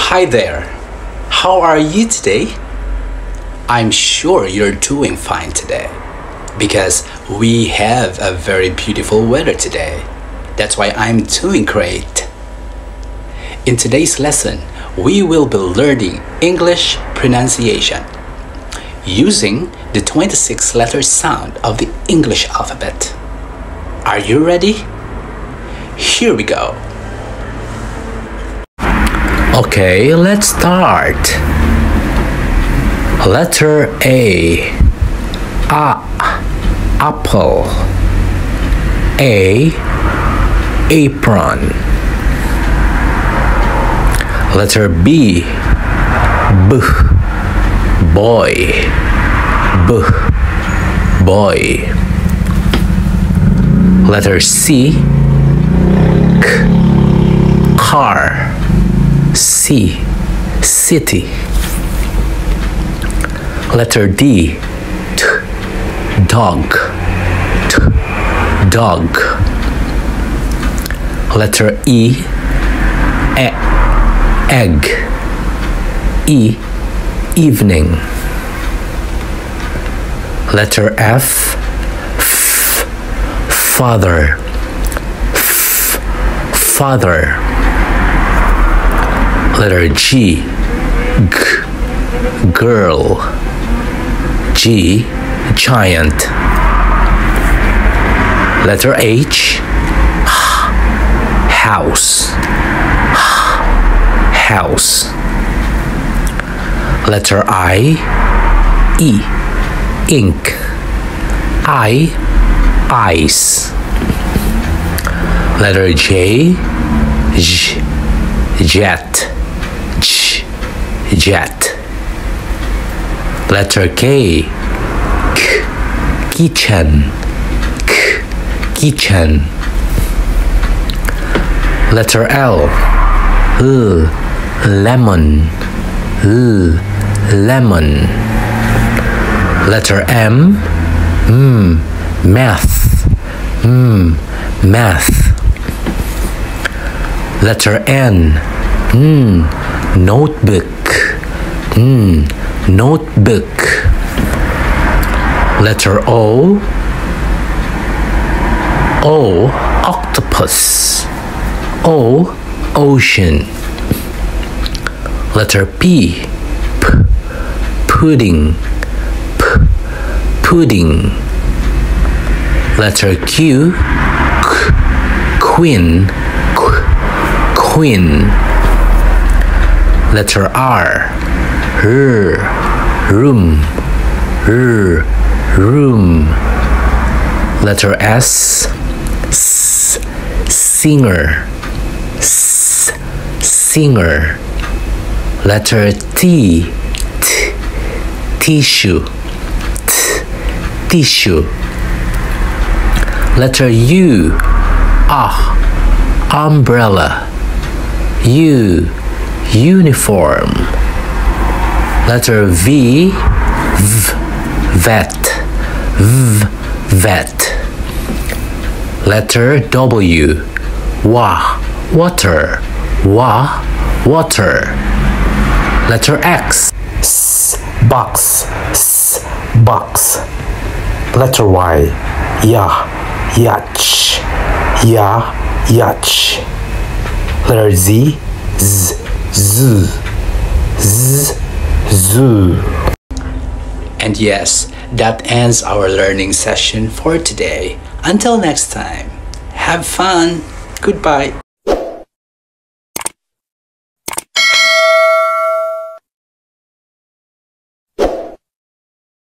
Hi there. How are you today? I'm sure you're doing fine today because we have a very beautiful weather today. That's why I'm doing great. In today's lesson, we will be learning English pronunciation using the 26 letter sound of the English alphabet. Are you ready? Here we go. Okay, let's start. Letter A. Apple. A. Apron. Letter B. Boy. Boy. Letter C. Car. City. Letter D. Dog. Letter E. Egg. Evening. Letter F. Father. Letter G. Girl. Giant. Letter H. House. Letter I. Ink. Ice. Letter J. Jet. Letter K. Kitchen. Letter L. Lemon. Letter M. Math. Letter N. Notebook. Letter O. Octopus. Ocean. Letter P. Pudding. Letter Q. Queen. Letter R. Room. Letter S. Singer. Letter T. Tissue. Letter U. Umbrella. Uniform. Letter V. Vet. Letter W. Water. Letter X. Box. Letter Y. Yacht. Letter Z. Zoo. And yes, that ends our learning session for today. Until next time, have fun. Goodbye.